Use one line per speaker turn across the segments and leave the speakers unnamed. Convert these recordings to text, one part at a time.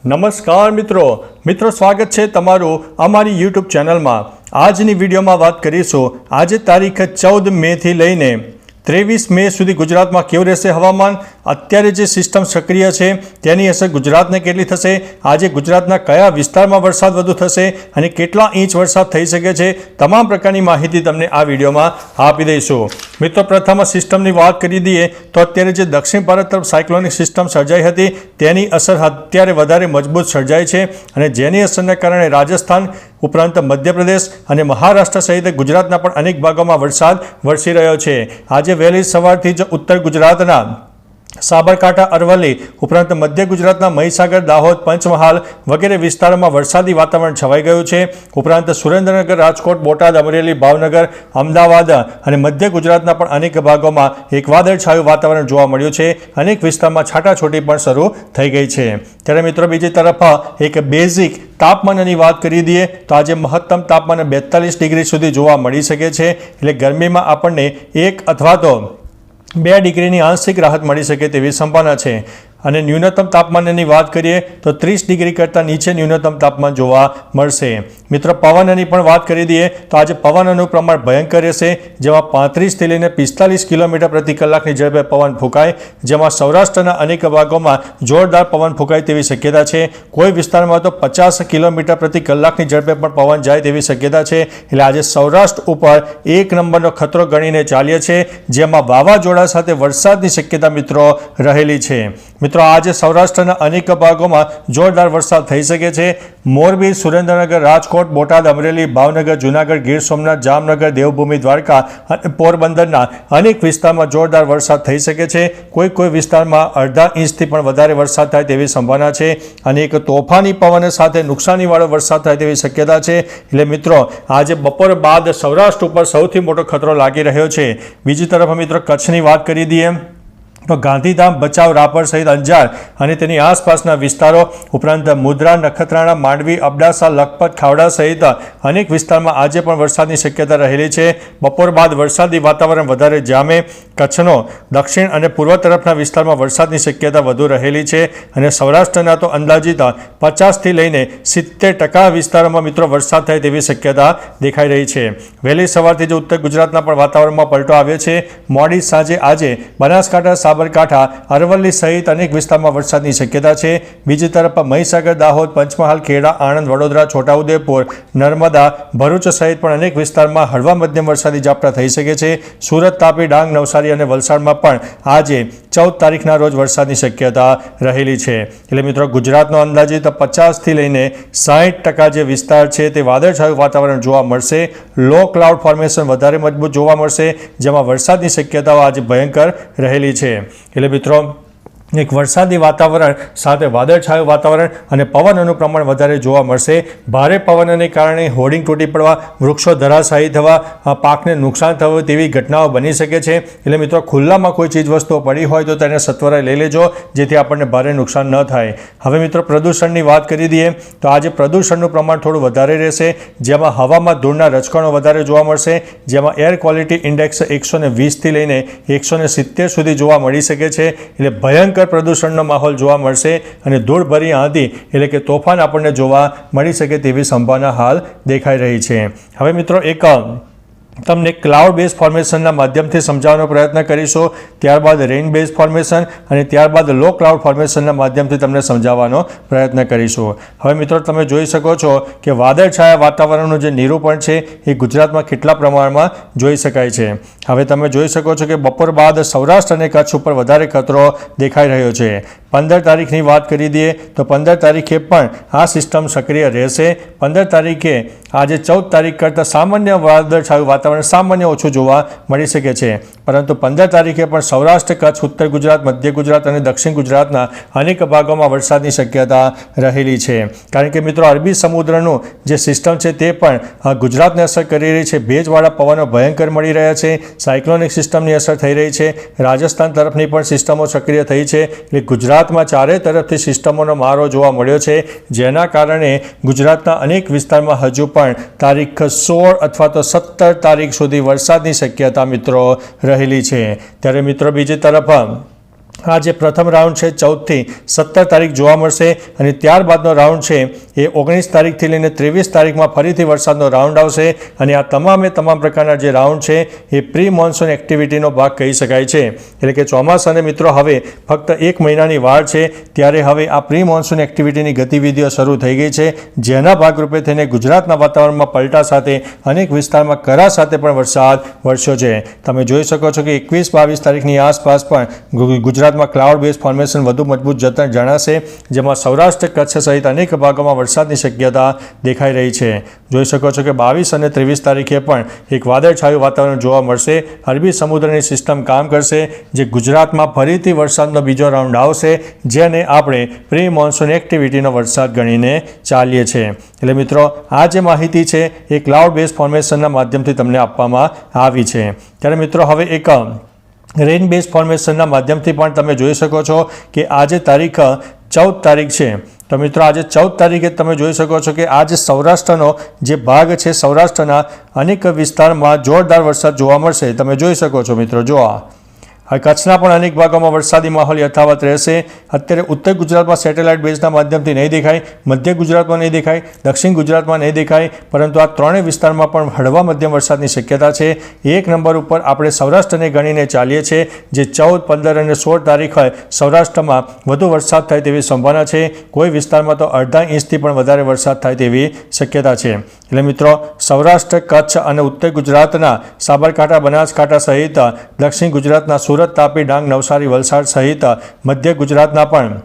નમસ્કાર મિત્રો સ્વાગત છે તમારું અમારી યુટ્યુબ ચેનલમાં। આજની વિડીયોમાં વાત કરીશું આજે તારીખ 14 મેથી લઈને 23 મે સુધી ગુજરાતમાં કેવું રહેશે હવામાન, અત્યારે જે સિસ્ટમ સક્રિય છે તેની અસર ગુજરાતને કેટલી થશે, આજે ગુજરાતના કયા વિસ્તારમાં વરસાદ વધુ થશે અને કેટલા ઇંચ વરસાદ થઈ શકે છે, તમામ પ્રકારની માહિતી તમને આ વિડીયોમાં આપી દઈશું। મિત્રો પ્રથમ સિસ્ટમની વાત કરી દઈએ તો અત્યારે જે દક્ષિણ ભારત તરફ સાયક્લોનિક સિસ્ટમ સર્જાઈ હતી તેની અસર અત્યારે વધારે મજબૂત સર્જાઈ છે અને જેની અસરને કારણે રાજસ્થાન ઉપરાંત મધ્યપ્રદેશ અને મહારાષ્ટ્ર સહિત ગુજરાતના પણ અનેક ભાગોમાં વરસાદ વરસી રહ્યો છે। આજે વહેલી સવારથી જ ઉત્તર ગુજરાતના સાબરકાંઠા, અરવલ્લી ઉપરાંત મધ્ય ગુજરાતના મહીસાગર, દાહોદ, પંચમહાલ વગેરે વિસ્તારોમાં વરસાદી વાતાવરણ છવાઈ ગયું છે। ઉપરાંત સુરેન્દ્રનગર, રાજકોટ, બોટાદ, અમરેલી, ભાવનગર, અમદાવાદ અને મધ્ય ગુજરાતના પણ અનેક ભાગોમાં એક વાદળછાયું વાતાવરણ જોવા મળ્યું છે। અનેક વિસ્તારમાં છાંટાછૂટી પણ શરૂ થઈ ગઈ છે। ત્યારે મિત્રો બીજી તરફ એક બેઝિક તાપમાનની વાત કરી દઈએ તો આજે મહત્તમ તાપમાન 42 ડિગ્રી સુધી જોવા મળી શકે છે, એટલે ગરમીમાં આપણને 1 અથવા તો 2 ડિગ્રીની આંશિક રાહત મળી શકે તેવી સંભાવના છે। અને ન્યૂનતમ તાપમાનની વાત કરીએ તો 30 ડિગ્રી કરતાં નીચે ન્યૂનતમ તાપમાન જોવા મળશે। મિત્રો પવનની પણ વાત કરી દઈએ તો આજે પવનનું પ્રમાણ ભયંકર રહેશે, જેમાં 35થી લઈને 45 કિલોમીટર પ્રતિ કલાકની ઝડપે પવન ફૂંકાય, જેમાં સૌરાષ્ટ્રના અનેક ભાગોમાં જોરદાર પવન ફૂંકાય તેવી શક્યતા છે। કોઈ વિસ્તારમાં તો 50 કિલોમીટર પ્રતિ કલાકની ઝડપે પણ પવન જાય તેવી શક્યતા છે। એટલે આજે સૌરાષ્ટ્ર ઉપર 1 નંબરનો ખતરો ગણીને ચાલીએ છીએ, જેમાં વાવાઝોડા સાથે વરસાદની શક્યતા મિત્રો રહેલી છે। મિત્રો આજે સૌરાષ્ટ્રના અનેક ભાગોમાં જોરદાર વરસાદ થઈ શકે છે। મોરબી, સુરેન્દ્રનગર, રાજકોટ, બોટાદ, અમરેલી, ભાવનગર, જૂનાગઢ, ગીર સોમનાથ, જામનગર, દેવભૂમિ, દ્વારકા અને પોરબંદરના અનેક વિસ્તારમાં જોરદાર વરસાદ થઈ શકે છે। કોઈ વિસ્તારમાં અડધા ઇંચથી પણ વધારે વરસાદ થાય તેવી સંભાવના છે અને એક તોફાની પવન સાથે નુકસાનીવાળો વરસાદ થાય તેવી શક્યતા છે। એટલે મિત્રો આજે બપોર બાદ સૌરાષ્ટ્ર ઉપર સૌથી મોટો ખતરો લાગી રહ્યો છે। બીજી તરફ મિત્રો કચ્છની વાત કરી દઈએ તો ગાંધીધામ, ભચાઉ, રાપર સહિત અંજાર અને તેની આસપાસના વિસ્તારો ઉપરાંત મુદ્રા, નખત્રાણા, માંડવી, અબડાસા, લખપત, ખાવડા સહિત અનેક વિસ્તારમાં આજે પણ વરસાદની શક્યતા રહેલી છે। બપોર બાદ વરસાદી વાતાવરણ વધારે જામે। કચ્છનો દક્ષિણ અને પૂર્વ તરફના વિસ્તારમાં વરસાદની શક્યતા વધુ રહેલી છે અને સૌરાષ્ટ્રના તો અંદાજિત 50થી લઈને 70% વિસ્તારોમાં મિત્રો વરસાદ થાય તેવી શક્યતા દેખાઈ રહી છે। વહેલી સવારથી જ ઉત્તર ગુજરાતના પણ વાતાવરણમાં પલટો આવ્યો છે। મોડી સાંજે આજે બનાસકાંઠા, સાબરકાંઠા, અરવલ્લી સહિત અનેક વિસ્તારમાં વરસાદની શક્યતા છે। બીજી તરફ મહીસાગર, દાહોદ, પંચમહાલ, ખેડા, આણંદ, વડોદરા, છોટાઉદેપુર, નર્મદા, ભરૂચ સહિત પણ અનેક વિસ્તારમાં હળવા મધ્યમ વરસાદી ઝાપટા થઈ શકે છે। સુરત, તાપી, ડાંગ, નવસારી અને વલસાડમાં પણ આજે 14 તારીખના રોજ વરસાદની શક્યતા રહેલી છે। એટલે મિત્રો ગુજરાતનો અંદાજિત 50થી લઈને 60% જે વિસ્તાર છે તે વાદળછાયું વાતાવરણ જોવા મળશે। લો ક્લાઉડ ફોર્મેશન વધારે મજબૂત જોવા મળશે, જેમાં વરસાદની શક્યતાઓ આજે ભયંકર રહેલી છે। એટલે મિત્રો એક વરસાદી વાતાવરણ સાથે વાદળછાયું વાતાવરણ અને પવનનું પ્રમાણ વધારે જોવા મળશે। ભારે પવનને કારણે હોર્ડિંગ તૂટી પડવા, વૃક્ષો ધરાશાયી થવા, પાકને નુકસાન થવું તેવી ઘટનાઓ બની શકે છે। એટલે મિત્રો ખુલ્લામાં કોઈ ચીજ વસ્તુઓ પડી હોય તો તેને સત્વરે લઈ લેજો, જેથી આપણને ભારે નુકસાન ન થાય। હવે મિત્રો પ્રદૂષણની વાત કરી દઈએ તો આજે પ્રદૂષણનું પ્રમાણ થોડું વધારે રહેશે, જેમાં હવામાં ધૂળના રજકણો વધારે જોવા મળશે, જેમાં એર ક્વોલિટી ઇન્ડેક્સ 120થી લઈને 170 સુધી જોવા મળી શકે છે। એટલે ભયંકર પ્રદૂષણનો માહોલ જોવા મળશે અને ધૂળભરી આંધી એટલે કે તોફાન આપણને જોવા મળી શકે તેવી સંભાવના હાલ દેખાઈ રહી છે। હવે મિત્રો એક તમને ક્લાઉડ બેઝ ફોર્મેશનના માધ્યમથી સમજાવવાનો પ્રયત્ન કરીશું, ત્યારબાદ રેઇન બેઝ ફોર્મેશન અને ત્યારબાદ લો ક્લાઉડ ફોર્મેશનના માધ્યમથી તમને સમજાવવાનો પ્રયત્ન કરીશું। હવે મિત્રો તમે જોઈ શકો છો કે વાદળછાયા વાતાવરણનું જે નિરૂપણ છે એ ગુજરાતમાં કેટલા પ્રમાણમાં જોઈ શકાય છે। હવે તમે જોઈ શકો છો કે બપોર બાદ સૌરાષ્ટ્ર અને કચ્છ ઉપર વધારે ખતરો દેખાઈ રહ્યો છે। 15 તારીખની વાત કરી દઈએ તો 15 તારીખે પણ આ સિસ્ટમ સક્રિય રહેશે। 15 તારીખે આજે 14 તારીખ કરતાં સામાન્ય વાદળછાયું વાતાવરણ સામાન્ય ઓછું જોવા મળી શકે છે, પરંતુ 15 તારીખે પણ સૌરાષ્ટ્ર, કચ્છ, ઉત્તર ગુજરાત, મધ્ય ગુજરાત અને દક્ષિણ ગુજરાતના અનેક ભાગોમાં વરસાદની શક્યતા રહેલી છે। કારણ કે મિત્રો અરબી સમુદ્રનું જે સિસ્ટમ છે તે પણ ગુજરાતને અસર કરી રહી છે। ભેજવાળા પવનો ભયંકર મળી રહ્યા છે, સાયક્લોનિક સિસ્ટમની અસર થઈ રહી છે, રાજસ્થાન તરફની પણ સિસ્ટમો સક્રિય થઈ છે। એટલે ગુજરાતમાં ચારે તરફથી સિસ્ટમોનો મારો જોવા મળ્યો છે, જેના કારણે ગુજરાતના અનેક વિસ્તારમાં હજુ પણ તારીખ 16 અથવા તો 17 તારીખ સુધી વરસાદની શક્યતા મિત્રો રહેલી છે। ત્યારે મિત્રો બીજી તરફ આ જે પ્રથમ રાઉન્ડ છે 14થી 17 તારીખ જોવા મળશે અને ત્યારબાદનો રાઉન્ડ છે એ 19 તારીખથી લઈને 23 તારીખમાં ફરીથી વરસાદનો રાઉન્ડ આવશે અને આ તમામ પ્રકારના જે રાઉન્ડ છે એ પ્રી મોન્સૂન એક્ટિવિટીનો ભાગ કહી શકાય છે. એટલે કે ચોમાસાને મિત્રો હવે ફક્ત 1 મહિનાની વાર છે ત્યારે હવે આ પ્રી મોન્સૂન એક્ટિવિટીની ગતિવિધિઓ શરૂ થઈ ગઈ છે, જેના ભાગરૂપે થઈને ગુજરાતના વાતાવરણમાં પલટા સાથે અનેક વિસ્તારમાં કરા સાથે પણ વરસાદ વરસ્યો છે. તમે જોઈ શકો છો કે 21-22 તારીખની આસપાસ પણ ગુજરાતમાં ક્લાઉડ બેઝ ફોર્મેશન વધુ મજબૂત જણાશે, જેમાં સૌરાષ્ટ્ર કચ્છ સહિત અનેક ભાગોમાં વરસાદની શક્યતા દેખાઈ રહી છે. જોઈ શકો છો કે 22 અને 23 તારીખે પણ એક વાદળછાયું વાતાવરણ જોવા મળશે. અરબી સમુદ્રની સિસ્ટમ કામ કરશે, જે ગુજરાતમાં ફરીથી વરસાદનો બીજો રાઉન્ડ આવશે, જેને આપણે પ્રી મોન્સૂન એક્ટિવિટીનો વરસાદ ગણીને ચાલીએ છીએ. એટલે મિત્રો આ જે માહિતી છે એ ક્લાઉડ બેઝ ફોર્મેશનના માધ્યમથી તમને આપવામાં આવી છે. ત્યારે મિત્રો હવે એક રેન બેઝ ફોર્મેશનના માધ્યમથી પણ તમે જોઈ શકો છો કે આજે તારીખ 14 તારીખ છે. તો મિત્રો આજે 14 તારીખે તમે જોઈ શકો છો કે આજે સૌરાષ્ટ્રનો જે ભાગ છે, સૌરાષ્ટ્રના અનેક વિસ્તારમાં જોરદાર વરસાદ જોવા મળશે. તમે જોઈ શકો છો મિત્રો. જો હવે કચ્છના પણ અનેક ભાગોમાં વરસાદી માહોલ યથાવત રહેશે. અત્યારે ઉત્તર ગુજરાતમાં સેટેલાઇટ બેઝના માધ્યમથી નહીં દેખાય, મધ્ય ગુજરાતમાં નહીં દેખાય, દક્ષિણ ગુજરાતમાં નહીં દેખાય, પરંતુ આ ત્રણેય વિસ્તારમાં પણ હળવા મધ્યમ વરસાદની શક્યતા છે. 1 નંબર ઉપર આપણે સૌરાષ્ટ્રને ગણીને ચાલીએ છીએ, જે 14, 15 અને 16 તારીખ હોય સૌરાષ્ટ્રમાં વધુ વરસાદ થાય તેવી સંભાવના છે. કોઈ વિસ્તારમાં તો અડધા ઇંચથી પણ વધારે વરસાદ થાય તેવી શક્યતા છે. એટલે મિત્રો સૌરાષ્ટ્ર, કચ્છ અને ઉત્તર ગુજરાતના સાબરકાંઠા, બનાસકાંઠા સહિત દક્ષિણ ગુજરાતના સુરત, તાપી, ડાંગ, નવસારી, વલસાડ સહિત મધ્ય ગુજરાતના પણ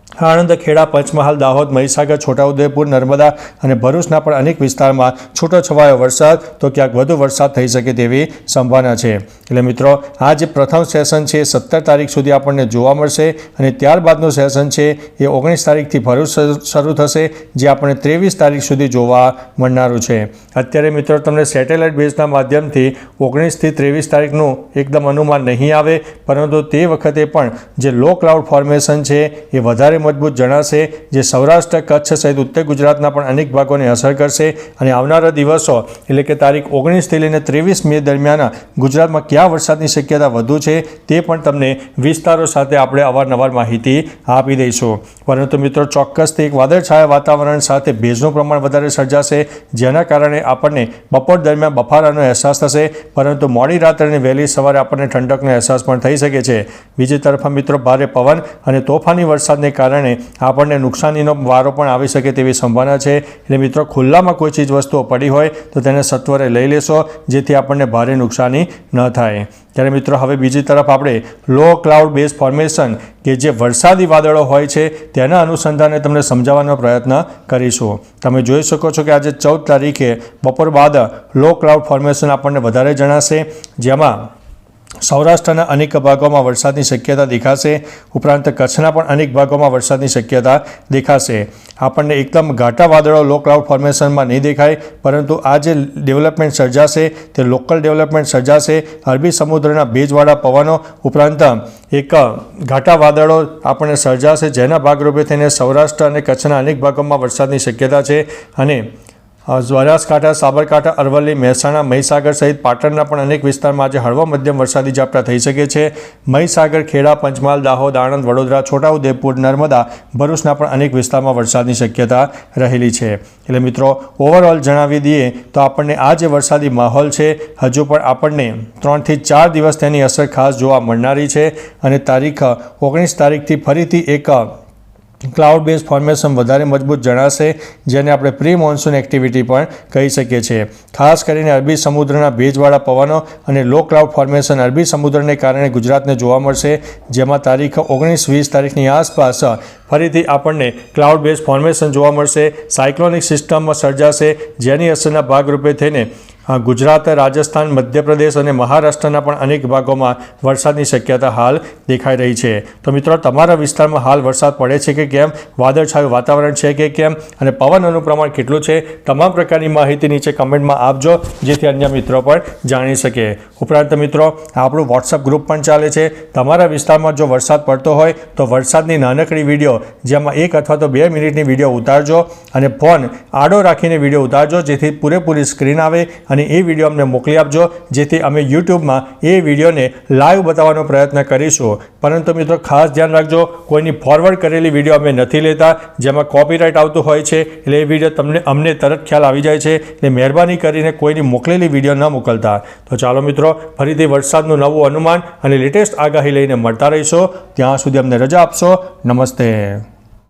આણંદ, ખેડા, પંચમહાલ, દાહોદ, મહીસાગર, છોટાઉદેપુર, નર્મદા અને ભરૂચના પણ અનેક વિસ્તારમાં છૂટોછવાયો વરસાદ તો ક્યાંક વધુ વરસાદ થઈ શકે તેવી સંભાવના છે. એટલે મિત્રો આ જે પ્રથમ સેશન છે 17 તારીખ સુધી આપણને જોવા મળશે અને ત્યારબાદનું સેશન છે એ 19 તારીખથી ભરૂચ શરૂ થશે, જે આપણે 23 તારીખ સુધી જોવા મળનારું છે. અત્યારે મિત્રો તમને સેટેલાઇટ બેઝના માધ્યમથી 19થી 23 તારીખનું એકદમ અનુમાન નહીં આવે, પરંતુ તે વખતે પણ જે લો ક્લાઉડ ફોર્મેશન છે એ વધારે મજબૂત જણાશે, જે સૌરાષ્ટ્ર, કચ્છ સહિત ઉત્તર ગુજરાતના પણ અનેક ભાગોને અસર કરશે. અને આવનારા દિવસો એટલે કે તારીખ 19થી લઈને 23 મે દરમિયાન ગુજરાતમાં ક્યાં વરસાદની શક્યતા વધુ છે તે પણ તમને વિસ્તારો સાથે આપણે અવારનવાર માહિતી આપી દઈશું. પરંતુ મિત્રો ચોક્કસથી એક વાદળછાયા વાતાવરણ સાથે ભેજનું પ્રમાણ વધારે સર્જાશે, જેના કારણે આપણને બપોર દરમિયાન બફારાનો અહેસાસ થશે, પરંતુ મોડી રાત્રે અને વહેલી સવારે આપણને ઠંડકનો અહેસાસ પણ થઈ શકે છે. બીજી તરફ મિત્રો ભારે પવન અને તોફાની વરસાદને કારણે આપણને નુકસાનીનો વારો પણ આવી શકે તેવી સંભાવના છે. એટલે મિત્રો ખુલ્લામાં કોઈ ચીજ વસ્તુઓ પડી હોય તો તેને સત્વરે લઈ લેશો, જેથી આપણને ભારે નુકસાની ન થાય. ત્યારે મિત્રો હવે બીજી તરફ આપણે લો ક્લાઉડ બેઝ ફોર્મેશન કે જે વરસાદી વાદળો હોય છે તેના અનુસંધાને તમને સમજાવવાનો પ્રયત્ન કરીશું. તમે જોઈ શકો છો કે આજે 14 તારીખે બપોર બાદ લો ક્લાઉડ ફોર્મેશન આપણને વધારે જણાશે, જેમાં સૌરાષ્ટ્રના અનેક ભાગોમાં વરસાદની શક્યતા દેખાશે, ઉપરાંત કચ્છના પણ અનેક ભાગોમાં વરસાદની શક્યતા દેખાશે. આપણને એકદમ ઘાટા વાદળો લો ક્લાઉડ ફોર્મેશનમાં નહીં દેખાય, પરંતુ આ જે ડેવલપમેન્ટ સર્જાશે તે લોકલ ડેવલપમેન્ટ સર્જાશે. અરબી સમુદ્રના ભેજવાળા પવનો ઉપરાંત એક ઘાટા વાદળો આપણને સર્જાશે, જેના ભાગરૂપે થઈને સૌરાષ્ટ્ર અને કચ્છના અનેક ભાગોમાં વરસાદની શક્યતા છે. અને બનાસકાંઠા, સાબરકાંઠા, અરવલ્લી, મહેસાણા, મહીસાગર સહિત પાટણના પણ અનેક વિસ્તારમાં આજે હળવા મધ્યમ વરસાદી ઝાપટા થઈ શકે છે. મહીસાગર, ખેડા, પંચમહાલ, દાહોદ, આણંદ, વડોદરા, છોટાઉદેપુર, નર્મદા, ભરૂચના પણ અનેક વિસ્તારમાં વરસાદની શક્યતા રહેલી છે. એટલે મિત્રો ઓવરઓલ જણાવી દઈએ તો આપણને આ જે વરસાદી માહોલ છે હજુ પણ આપણને 3 થી 4 દિવસ તેની અસર ખાસ જોવા મળનારી છે. અને તારીખ 19 તારીખથી ફરીથી એક ક્લાઉડ બેઝ ફોર્મેશન વધારે મજબૂત જણાશે, જેને આપણે પ્રી મોન્સૂન એક્ટિવિટી પણ કહી શકીએ છીએ. ખાસ કરીને અરબી સમુદ્રના ભેજવાળા પવનો અને લો ક્લાઉડ ફોર્મેશન અરબી સમુદ્રને કારણે ગુજરાતને જોવા મળશે, જેમાં તારીખ 19-20 તારીખની આસપાસ ફરીથી આપણને ક્લાઉડ બેઝ ફોર્મેશન જોવા મળશે. સાયક્લોનિક સિસ્ટમ સર્જાશે, જેની અસરના ભાગરૂપે થઈને ગુજરાત, રાજસ્થાન, મધ્યપ્રદેશ અને મહારાષ્ટ્રના પણ અનેક ભાગોમાં વરસાદની શક્યતા હાલ દેખાઈ રહી છે. તો મિત્રો તમારા વિસ્તારમાં હાલ વરસાદ પડે છે કે કેમ, વાદળછાયું વાતાવરણ છે કે કેમ, અને પવનનું પ્રમાણ કેટલું છે, તમામ પ્રકારની માહિતી નીચે કમેન્ટમાં આપજો, જેથી અન્ય મિત્રો પણ જાણી શકે. ઉપરાંત મિત્રો આપણું વોટ્સઅપ ગ્રુપ પણ ચાલે છે. તમારા વિસ્તારમાં જો વરસાદ પડતો હોય તો વરસાદની નાનકડી વિડીયો, જેમાં 1 અથવા તો 2 મિનિટની વિડીયો ઉતારજો અને ફોન આડો રાખીને વિડીયો ઉતારજો, જેથી પૂરેપૂરી સ્ક્રીન આવે અને એ વિડીયો અમને મોકલી આપજો, જેથી અમે યુટ્યુબમાં એ વિડીયોને લાઈવ બતાવવાનો પ્રયત્ન કરીશું. પરંતુ મિત્રો ખાસ ધ્યાન રાખજો, કોઈની ફોરવર્ડ કરેલી વિડીયો અમે નથી લેતા, જેમાં કોપીરાઇટ આવતું હોય છે. એટલે એ વિડીયો અમને તરત ખ્યાલ આવી જાય છે. એટલે મહેરબાની કરીને કોઈની મોકલેલી વિડીયો ન મોકલતા. તો ચાલો મિત્રો, ફરીથી વરસાદનું નવું અનુમાન અને લેટેસ્ટ આગાહી લઈને મળતા રહીશો. ત્યાં સુધી અમને રજા આપશો. નમસ્તે.